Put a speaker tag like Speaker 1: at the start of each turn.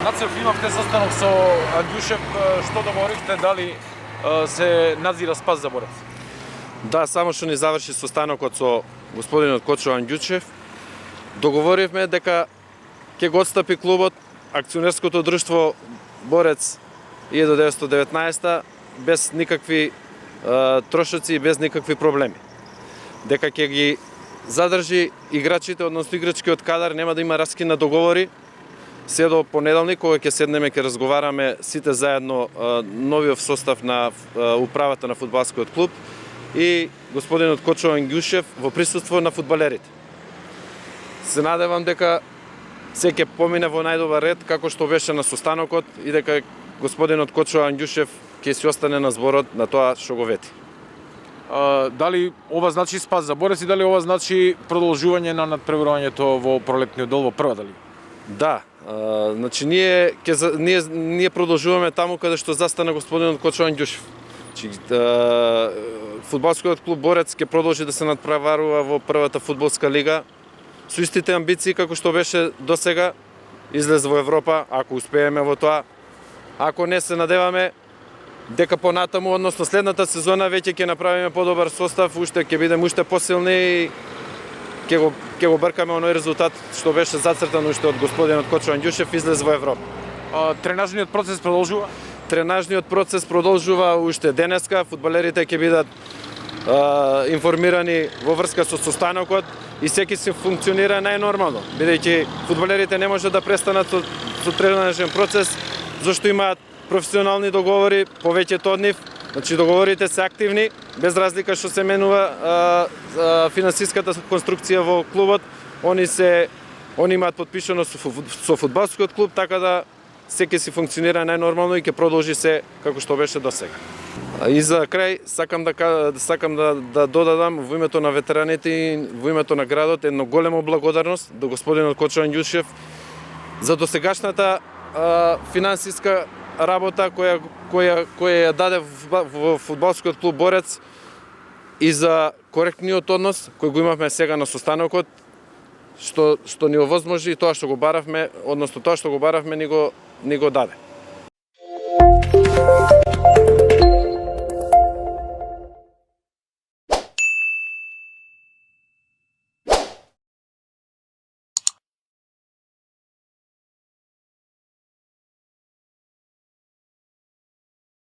Speaker 1: Нацев, имавте состанок со Андјушев, што договоривте, дали се надзира спас за Борец?
Speaker 2: Да, само што ни заврши состанокот со господинот Кочо Андјучев, договоривме дека ќе го отстапи клубот, акционерското друштво Борец 1919 без никакви трошоци и без никакви проблеми. Дека ќе ги задржи играчите, односно играчкиот кадар, нема да има раскин на договори. Се до понеделник, кога ќе седнеме, ќе разговараме сите заедно новиот состав на управата на фудбалскиот клуб и господинот Кочо Ангјушев во присуство на фудбалерите. Се надевам дека се ќе помине во најдобар ред, како што беше на состанокот, и дека господинот Кочо Ангјушев ќе си остане на зборот на тоа што го вети.
Speaker 1: Дали ова значи спас за Борец и дали ова значи продолжување на надпреварувањето во пролетниот дел во прва дали?
Speaker 2: Да, значи ние продолжуваме таму каде што застана господинот Кочо Ангјушев. Значи, фудбалскиот клуб Борец ќе продолжи да се надпреварува во првата фудбалска лига со истите амбиции како што беше досега, излез во Европа, ако успееме во тоа. Ако не, се надеваме дека понатаму, односно следната сезона, веќе ќе направиме подобар состав, уште ќе бидеме уште посилни и ќе го бркаме оној резултат што беше зацртан уште од господинот Кочо Андјушев, излез во Европа.
Speaker 1: Тренажниот процес продолжува?
Speaker 2: Тренажниот процес продолжува уште денеска, фудбалерите ќе бидат информирани во врска со состанокот и секи се функционира најнормално, бидејќи фудбалерите не може да престанат со тренажен процес, зашто имаат професионални договори, повеќето од нив. Значи договорите се активни, без разлика што се менува финансиската конструкција во клубот, они имаат подпишано со фудбалскиот клуб, така да секи си функционира најнормално и ќе продолжи се како што беше досега. И за крај сакам да додадам во името на ветераните и во името на градот едно големо благодарност до господинот Кочо Андјушев за досегашната финансиска работа која ја даде во фудбалскиот клуб Борец и за коректниот однос кој го имавме сега на состанокот, што ни овозможи и тоа што го баравме, односно тоа што го баравме ни го даде.